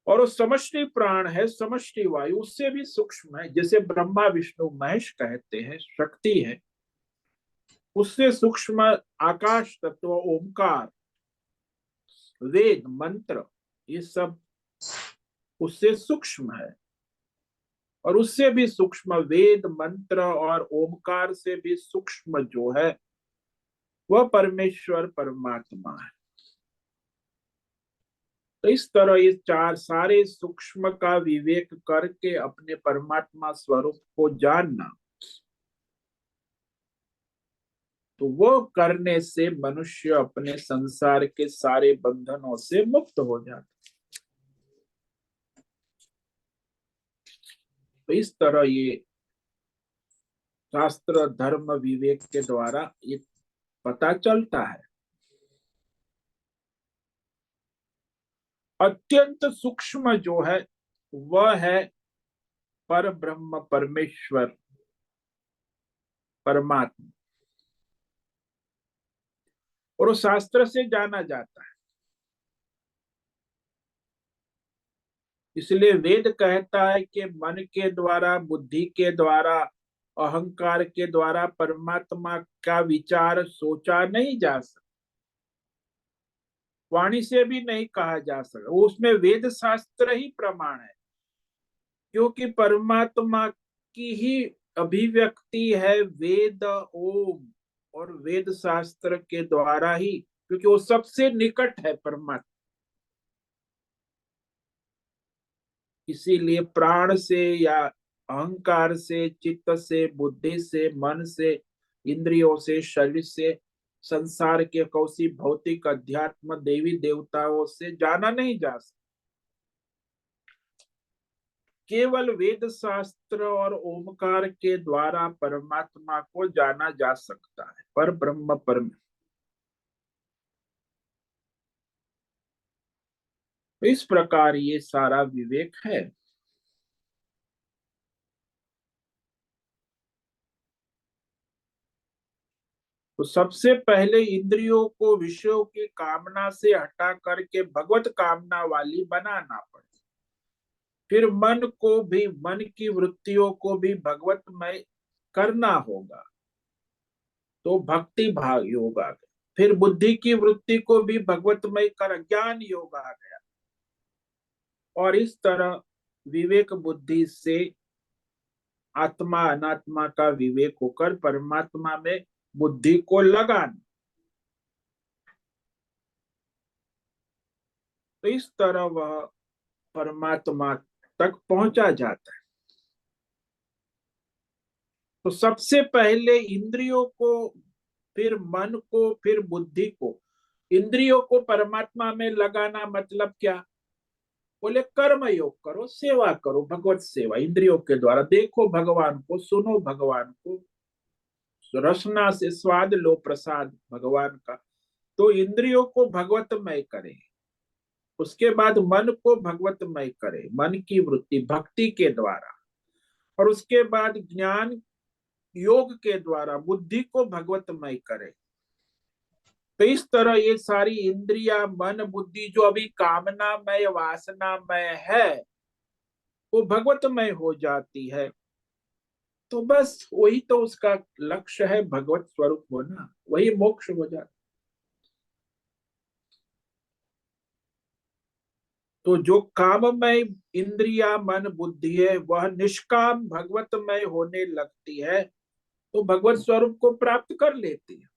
Speaker 1: और वो समष्टि प्राण है, समष्टि वायु, उससे भी सूक्ष्म है। जैसे ब्रह्मा विष्णु महेश कहते हैं, शक्ति है, उससे सूक्ष्म आकाश तत्व, ओंकार, वेद मंत्र, ये सब उससे सूक्ष्म है। और उससे भी सूक्ष्म वेद मंत्र और ओमकार से भी सूक्ष्म जो है, वह परमेश्वर परमात्मा है। तो इस तरह ये चार सारे सूक्ष्म का विवेक करके अपने परमात्मा स्वरूप को जानना, तो वो करने से मनुष्य अपने संसार के सारे बंधनों से मुक्त हो जाता। तो इस तरह ये शास्त्र धर्म विवेक के द्वारा ये पता चलता है। अत्यंत सूक्ष्म जो है वह है पर ब्रह्म परमेश्वर परमात्मा, और वो शास्त्र से जाना जाता है। इसलिए वेद कहता है कि मन के द्वारा, बुद्धि के द्वारा, अहंकार के द्वारा परमात्मा का विचार सोचा नहीं जा सकता, वाणी से भी नहीं कहा जा सकता। वो उसमें वेद शास्त्र ही प्रमाण है, क्योंकि परमात्मा की ही अभिव्यक्ति है वेद ओम और वेद शास्त्र के द्वारा ही, क्योंकि वो सबसे निकट है परमात्मा। इसीलिए प्राण से या अहंकार से, चित्त से, बुद्धि से, मन से, इंद्रियों से, शरीर से, संसार के कौशी भौतिक अध्यात्म देवी देवताओं से जाना नहीं जा सकता। केवल वेद शास्त्र और ओमकार के द्वारा परमात्मा को जाना जा सकता है, पर ब्रह्म परम। इस प्रकार ये सारा विवेक है। तो सबसे पहले इंद्रियों को विषयों की कामना से हटा करके भगवत कामना वाली बनाना पड़े। फिर मन को भी, मन की वृत्तियों को भी भगवतमय करना होगा, तो भक्ति भाग योग आ गया। फिर बुद्धि की वृत्ति को भी भगवतमय कर ज्ञान योग आ गया। और इस तरह विवेक बुद्धि से आत्मा अनात्मा का विवेक होकर परमात्मा में बुद्धि को लगाना। तो इस तरह वह परमात्मा तक पहुंचा जाता है। तो सबसे पहले इंद्रियों को, फिर मन को, फिर बुद्धि को। इंद्रियों को परमात्मा में लगाना मतलब क्या? बोले कर्म योग करो, सेवा करो, भगवत सेवा इंद्रियों के द्वारा। देखो भगवान को, सुनो भगवान को, रसना से स्वाद लो प्रसाद भगवान का। तो इंद्रियों को भगवतमय करे, उसके बाद मन को भगवतमय करे, मन की वृत्ति भक्ति के द्वारा। और उसके बाद ज्ञान योग के द्वारा बुद्धि को भगवतमय करे। तो इस तरह ये सारी इंद्रिया, मन, बुद्धि जो अभी कामनामय वासनामय है, वो भगवतमय हो जाती है। तो बस वही तो उसका लक्ष्य है, भगवत स्वरूप होना, वही मोक्ष हो जाता। तो जो काममय इंद्रिया, मन, बुद्धि है, वह निष्काम भगवतमय होने लगती है, तो भगवत स्वरूप को प्राप्त कर लेती है।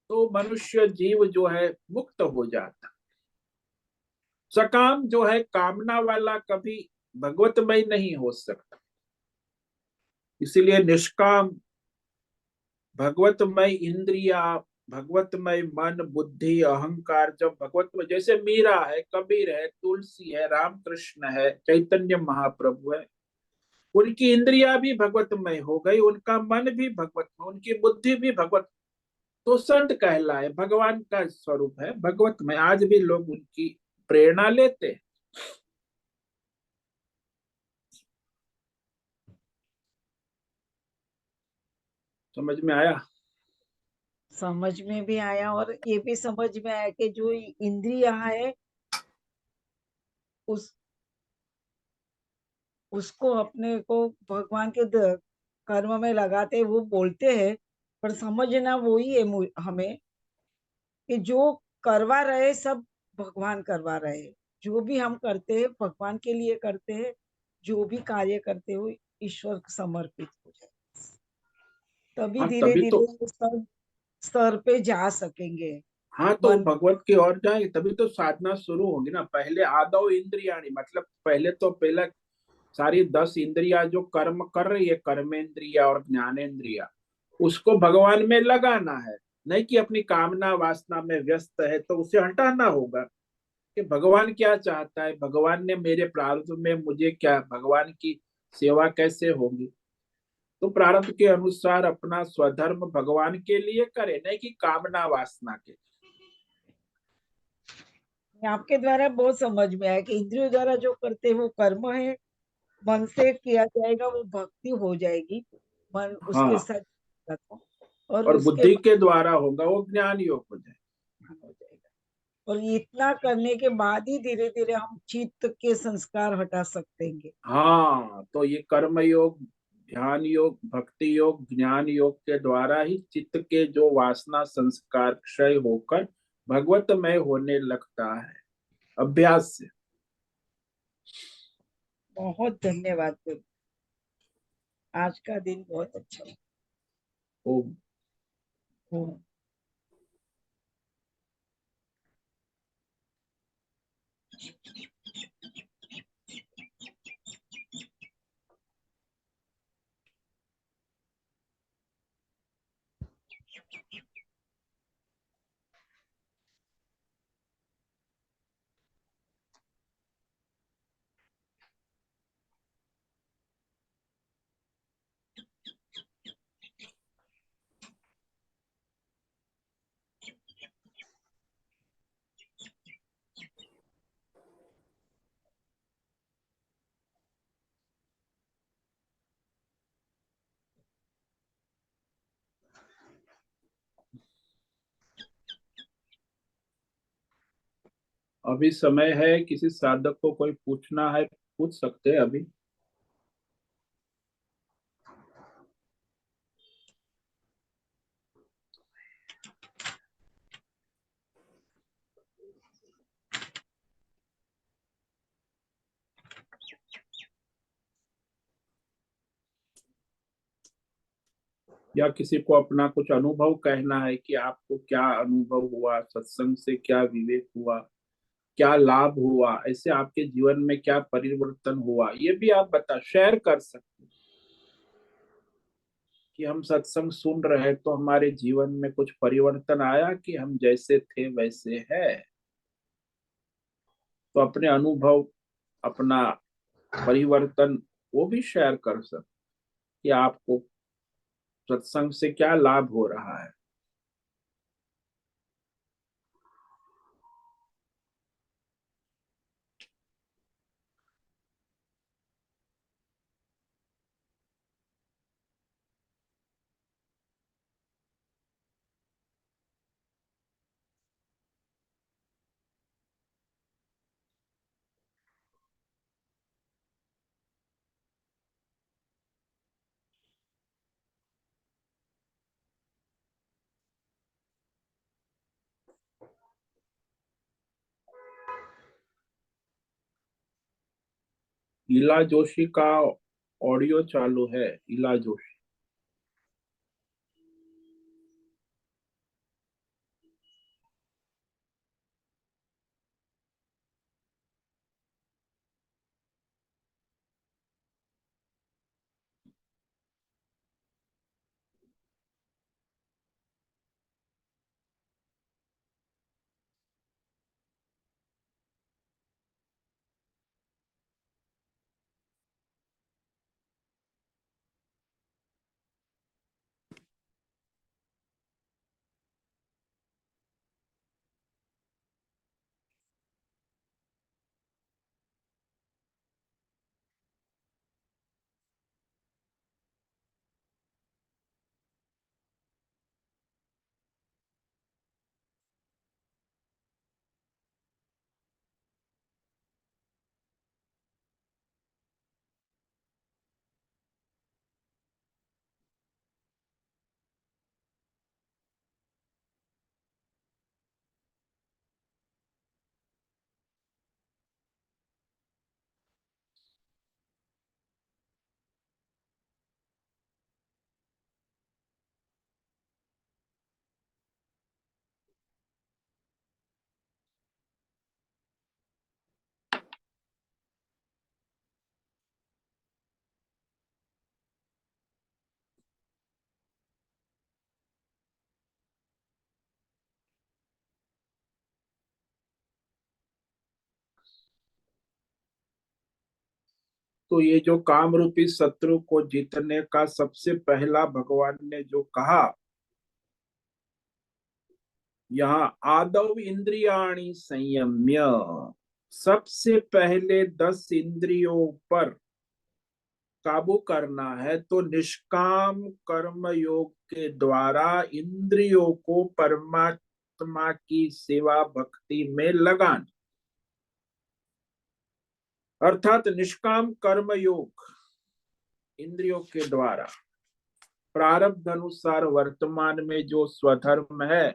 Speaker 1: तो मनुष्य जीव जो है मुक्त हो जाता। सकाम जो है कामना वाला कभी भगवतमय नहीं हो सकता। इसीलिए निष्काम भगवतमय इंद्रिया, भगवतमय मन, बुद्धि, अहंकार जब भगवतमय, जैसे मीरा है, कबीर है, तुलसी है, रामकृष्ण है, चैतन्य महाप्रभु है, उनकी इंद्रिया भी भगवतमय हो गई, उनका मन भी भगवतमय, उनकी बुद्धि भी भगवत। तो संत कहलाए, भगवान का स्वरूप है भगवतमय। आज भी लोग उनकी प्रेरणा लेते हैं। समझ में आया?
Speaker 2: समझ में भी आया और ये भी समझ में आया कि जो इंद्रिया है उस उसको अपने को भगवान के कर्म में लगाते वो बोलते हैं, पर समझना वही है हमें कि जो करवा रहे सब भगवान करवा रहे हैं। जो भी हम करते हैं भगवान के लिए करते हैं, जो भी कार्य करते हो ईश्वर को समर्पित हो जाए, तभी
Speaker 1: हाँ
Speaker 2: धीरे
Speaker 1: तभी तो,
Speaker 2: धीरे सब स्तर पे जा सकेंगे।
Speaker 1: हाँ तो
Speaker 2: मन
Speaker 1: भगवत की ओर जाएंगे, तभी तो साधना शुरू होगी ना। पहले आदौ इंद्रियाणी, मतलब पहले तो पहला सारी 10 इंद्रिया जो कर्म कर रही है, कर्मेंद्रिया और ज्ञानेन्द्रिया, उसको भगवान में लगाना है। नहीं कि अपनी कामना वासना में व्यस्त है तो उसे हटाना होगा कि भगवान क्या चाहता है, भगवान ने मेरे प्रारब्ध में मुझे क्या, भगवान की सेवा कैसे होगी। तो प्रारब्ध के अनुसार अपना स्वधर्म भगवान के लिए करे, नहीं कि कामना वासना के।
Speaker 2: आपके द्वारा बहुत समझ में आया कि इंद्रियों द्वारा जो करते हैं वो कर्म है, मन से किया जाएगा वो भक्ति हो जाएगी, मन उसके
Speaker 1: हाँ,
Speaker 2: साथ और
Speaker 1: और
Speaker 2: उसके
Speaker 1: बुद्धि
Speaker 2: बाद
Speaker 1: के द्वारा होगा वो ज्ञान योग हो जाए।
Speaker 2: ध्यान हो जाएगा। और इतना करने के बाद ही धीरे धीरे हम चित्त के संस्कार हटा सकेंगे।
Speaker 1: हाँ, तो ये कर्म योग, ध्यान योग, भक्ति योग, ज्ञान योग के द्वारा ही चित्त के जो वासना संस्कार क्षय होकर भगवतमय होने लगता है, अभ्यास से।
Speaker 2: बहुत धन्यवाद। आज का दिन बहुत अच्छा
Speaker 1: ओम।
Speaker 2: हो।
Speaker 1: अभी समय है, किसी साधक को कोई पूछना है, पूछ सकते हैं अभी। या किसी को अपना कुछ अनुभव कहना है कि आपको क्या अनुभव हुआ सत्संग से, क्या विवेक हुआ, क्या लाभ हुआ, ऐसे आपके जीवन में क्या परिवर्तन हुआ, ये भी आप बता शेयर कर सकते हैं। कि हम सत्संग सुन रहे तो हमारे जीवन में कुछ परिवर्तन आया कि हम जैसे थे वैसे है। तो अपने अनुभव, अपना परिवर्तन वो भी शेयर कर सकते कि आपको सत्संग से क्या लाभ हो रहा है। इला जोशी का ऑडियो चालू है। इला जोशी। तो ये जो काम रूपी शत्रु को जीतने का सबसे पहला भगवान ने जो कहा, यहाँ आदव इंद्रियाणि संयम्य, सबसे पहले 10 इंद्रियों पर काबू करना है तो निष्काम कर्म योग के द्वारा इंद्रियों को परमात्मा की सेवा भक्ति में लगाना। अर्थात निष्काम कर्म योग इंद्रियों के द्वारा प्रारब्ध अनुसार वर्तमान में जो स्वधर्म है,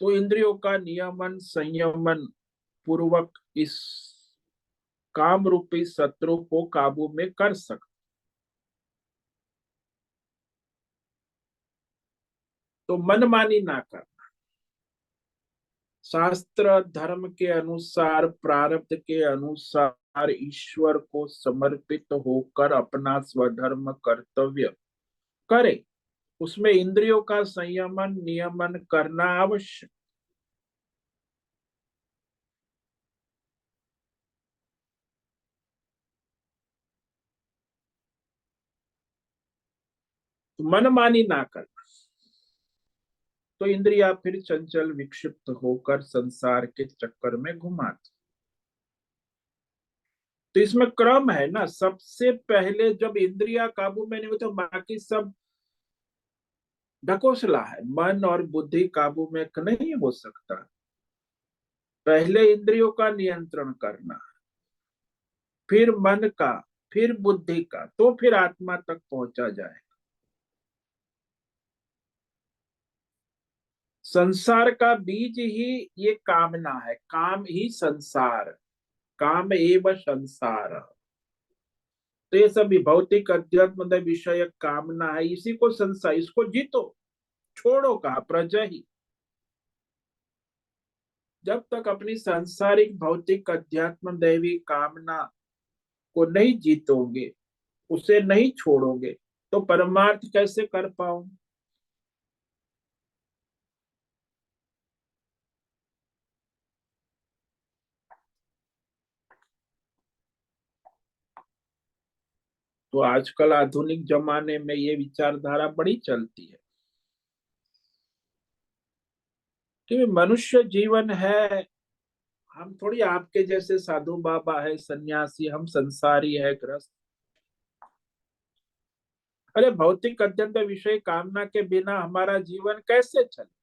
Speaker 1: तो इंद्रियों का नियमन संयमन पूर्वक इस काम रूपी शत्रु को काबू में कर सकते। तो मनमानी ना कर, शास्त्र धर्म के अनुसार, प्रारब्ध के अनुसार ईश्वर को समर्पित होकर अपना स्वधर्म कर्तव्य करे। उसमें इंद्रियों का संयमन नियमन करना आवश्यक। तो मनमानी ना कर, तो इंद्रिया फिर चंचल विक्षिप्त होकर संसार के चक्कर में घुमाती। तो इसमें क्रम है ना, सबसे पहले जब इंद्रिया काबू में नहीं होती तो बाकी सब ढकोसला है। मन और बुद्धि काबू में नहीं हो सकता। पहले इंद्रियों का नियंत्रण करना, फिर मन का, फिर बुद्धि का, तो फिर आत्मा तक पहुंचा जाए। संसार का बीज ही ये कामना है, काम ही संसार, काम एवं संसार। तो ये सभी भौतिक अध्यात्म विषय कामना है, इसी को संसार, इसको जीतो, छोड़ो कहा प्रजा ही। जब तक अपनी सांसारिक भौतिक अध्यात्म दैवी कामना को नहीं जीतोगे, उसे नहीं छोड़ोगे, तो परमार्थ कैसे कर पाओगे? तो आजकल आधुनिक जमाने में ये विचारधारा बड़ी चलती है कि मनुष्य जीवन है, हम थोड़ी आपके जैसे साधु बाबा है, सन्यासी, हम संसारी है, ग्रस्त। अरे भौतिक अत्यंत विषय कामना के बिना हमारा जीवन कैसे चले?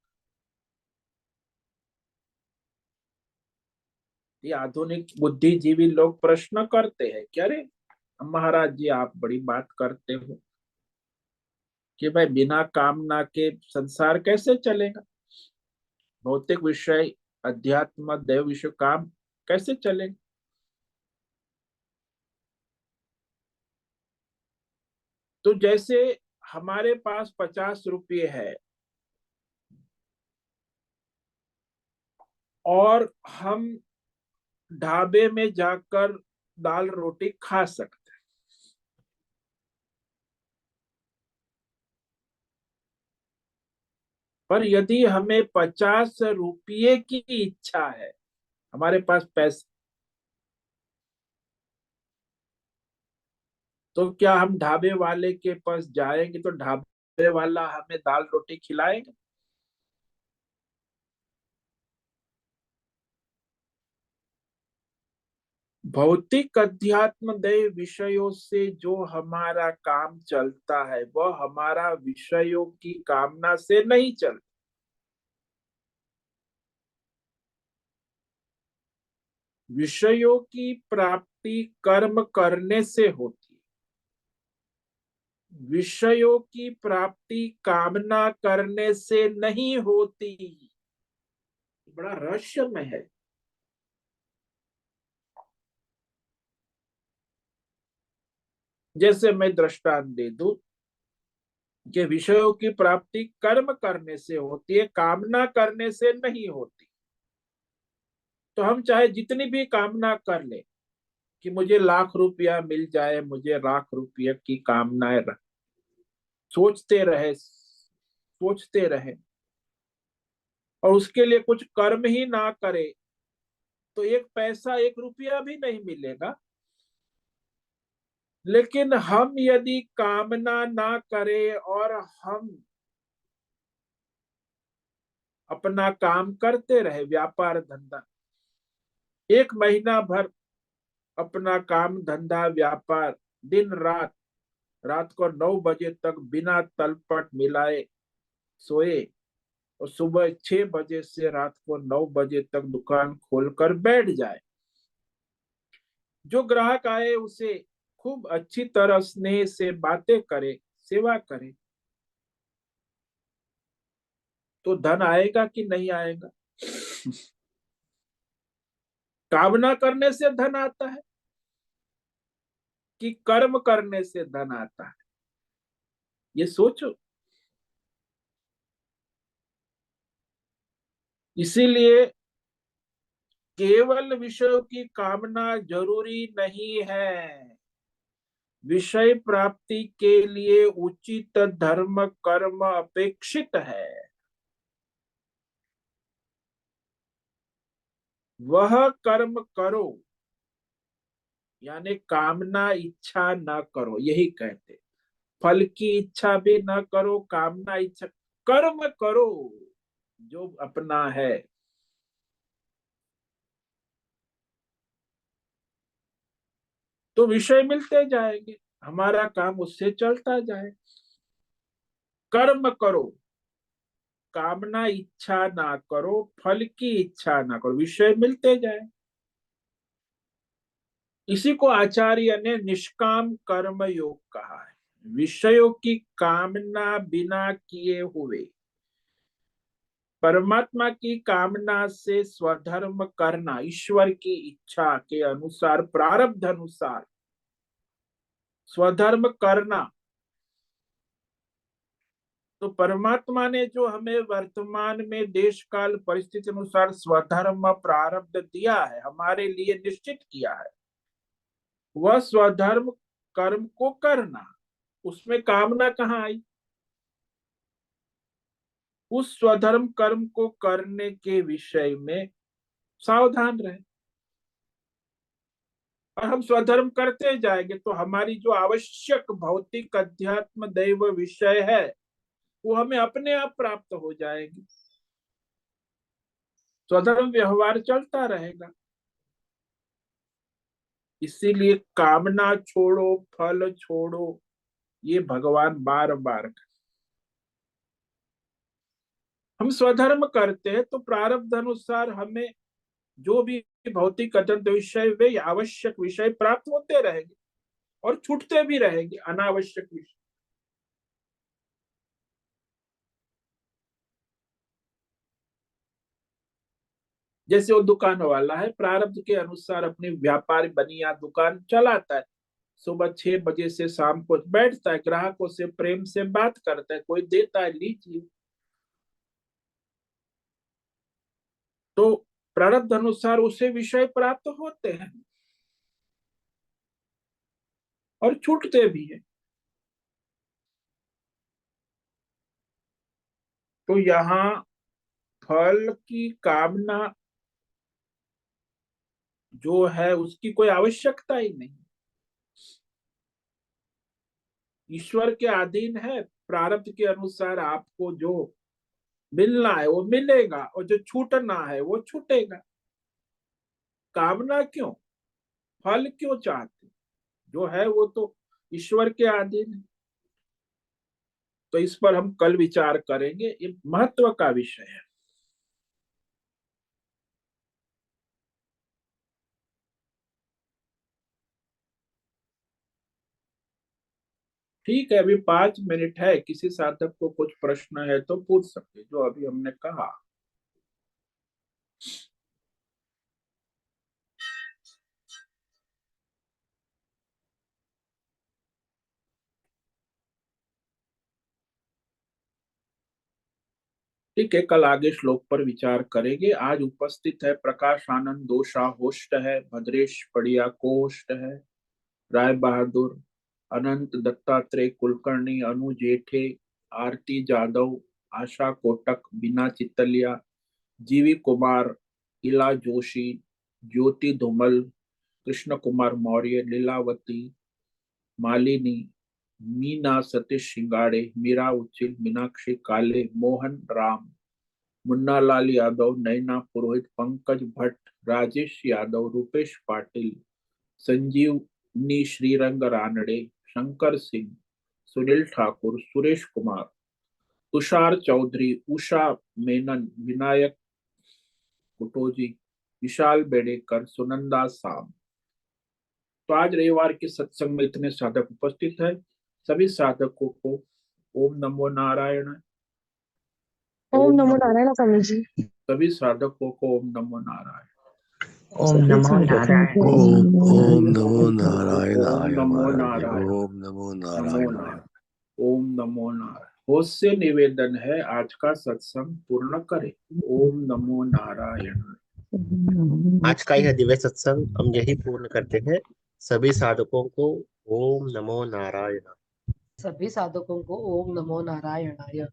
Speaker 1: ये आधुनिक बुद्धिजीवी लोग प्रश्न करते हैं कि अरे महाराज जी, आप बड़ी बात करते हो कि भाई बिना कामना के संसार कैसे चलेगा? भौतिक विषय, अध्यात्म, देव विषय काम कैसे चलेगा? तो जैसे हमारे पास 50 रुपये है और हम ढाबे में जाकर दाल रोटी खा सकते हैं, पर यदि हमें 50 रुपये की इच्छा है, हमारे पास पैसे, तो क्या हम ढाबे वाले के पास जाएंगे तो ढाबे वाला हमें दाल रोटी खिलाएगा? भौतिक अध्यात्म देह विषयों से जो हमारा काम चलता है वह हमारा विषयों की कामना से नहीं चलता। विषयों की प्राप्ति कर्म करने से होती है, विषयों की प्राप्ति कामना करने से नहीं होती। बड़ा रहस्यमय है। जैसे मैं दृष्टांत दे दूं कि विषयों की प्राप्ति कर्म करने से होती है, कामना करने से नहीं होती। तो हम चाहे जितनी भी कामना कर ले कि मुझे लाख रुपया मिल जाए, मुझे लाख रुपये की कामनाएं सोचते रहे और उसके लिए कुछ कर्म ही ना करे, तो एक पैसा, एक रुपया भी नहीं मिलेगा। लेकिन हम यदि कामना ना करें और हम अपना काम करते रहे, व्यापार धंधा, 1 महीना भर अपना काम धंधा व्यापार, दिन रात, रात को 9 बजे तक बिना तलपट मिलाए सोए, और सुबह 6 बजे से रात को 9 बजे तक दुकान खोलकर बैठ जाए, जो ग्राहक आए उसे खूब अच्छी तरह स्नेह से बातें करे, सेवा करे, तो धन आएगा कि नहीं आएगा? कामना करने से धन आता है। कि कर्म करने से धन आता है। ये सोचो। इसीलिए केवल विषयों की कामना जरूरी नहीं है। विषय प्राप्ति के लिए उचित धर्म कर्म अपेक्षित है। वह कर्म करो, यानी कामना इच्छा न करो, यही कहते। फल की इच्छा भी न करो, कामना इच्छा, कर्म करो जो अपना है। तो विषय मिलते जाएंगे, हमारा काम उससे चलता जाए। कर्म करो, कामना इच्छा ना करो, फल की इच्छा ना करो, विषय मिलते जाए। इसी को आचार्य ने निष्काम कर्म योग कहा है। विषयों की कामना बिना किए हुए परमात्मा की कामना से स्वधर्म करना, ईश्वर की इच्छा के अनुसार, प्रारब्ध अनुसार स्वधर्म करना। तो परमात्मा ने जो हमें वर्तमान में देश काल परिस्थिति अनुसार स्वधर्म प्रारब्ध दिया है, हमारे लिए निश्चित किया है, वह स्वधर्म कर्म को करना। उसमें कामना कहाँ आई? उस स्वधर्म कर्म को करने के विषय में सावधान रहे। और हम स्वधर्म करते जाएंगे तो हमारी जो आवश्यक भौतिक अध्यात्म दैव विषय है वो हमें अपने आप प्राप्त हो जाएगी। स्वधर्म व्यवहार चलता रहेगा। इसीलिए कामना छोड़ो, फल छोड़ो, ये भगवान बार बार। हम स्वधर्म करते हैं तो प्रारब्ध अनुसार हमें जो भी भौतिक अत्यंत विषय वे आवश्यक विषय प्राप्त होते रहेंगे और छूटते भी रहेंगे अनावश्यक विषय। जैसे वो दुकान वाला है, प्रारब्ध के अनुसार अपनी व्यापार बनिया दुकान चलाता है। सुबह 6 बजे से शाम को बैठता है, ग्राहकों से प्रेम से बात करता है, कोई देता है लीजिए। तो प्रारब्ध अनुसार उसे विषय प्राप्त होते हैं और छूटते भी हैं। तो यहाँ फल की कामना जो है उसकी कोई आवश्यकता ही नहीं। ईश्वर के अधीन है, प्रारब्ध के अनुसार आपको जो मिलना है वो मिलेगा और जो छूटना है वो छूटेगा। कामना क्यों, फल क्यों चाहते? जो है वो तो ईश्वर के अधीन है। तो इस पर हम कल विचार करेंगे, ये महत्व का विषय है। ठीक है, अभी 5 मिनट है, किसी साधक को कुछ प्रश्न है तो पूछ सकते, जो अभी हमने कहा। ठीक है, कल आगे श्लोक पर विचार करेंगे। आज उपस्थित है प्रकाश आनंद दोषा होस्ट है, भद्रेश पड़िया कोष्ट है, राय बहादुर, अनंत दत्तात्रेय कुलकर्णी, अनु जेठे, आरती जादव, आशा कोटक, बीना चितलिया, जीवी कुमार, इला जोशी, ज्योति धूमल, कृष्ण कुमार मौर्य, लीलावती, मालिनी, मीना सतीश शिंगाड़े, मीरा उचिल, मीनाक्षी काले, मोहन राम, मुन्ना लाल यादव, नैना पुरोहित, पंकज भट्ट, राजेश यादव, रूपेश पाटिल, संजीवनी, श्रीरंग रानड़े, शंकर सिंह, सुनील ठाकुर, सुरेश कुमार, तुषार चौधरी, उषा मेनन, विनायक कुटोजी, विशाल बेडेकर, सुनंदा साम। तो आज रविवार के सत्संग में इतने साधक उपस्थित है। सभी साधकों को ओम नमो नारायण।
Speaker 3: ओम
Speaker 1: ओम
Speaker 3: नमो
Speaker 1: नमो,
Speaker 3: नारायण स्वामी जी।
Speaker 1: सभी साधकों को ओम नमो नारायण।
Speaker 3: ओम
Speaker 2: सभी
Speaker 3: नमो
Speaker 2: साधकों
Speaker 3: नारायण।
Speaker 2: को
Speaker 4: ओम ओम
Speaker 2: नारायण।
Speaker 4: नमो
Speaker 1: ओम
Speaker 4: नारायणाय
Speaker 1: नमो
Speaker 4: महाराज।
Speaker 1: नारायण।
Speaker 4: ओम नमो
Speaker 1: नमो
Speaker 4: नारायणाय।
Speaker 1: नारायण। ओम नमो नारायण। होश से निवेदन है आज का सत्संग पूर्ण करें। ओम नमो नारायण।
Speaker 3: आज का यह दिव्य सत्संग हम यही पूर्ण करते हैं। सभी साधकों को ओम नमो नारायण।
Speaker 5: सभी साधकों को ओम नमो नारायणाय।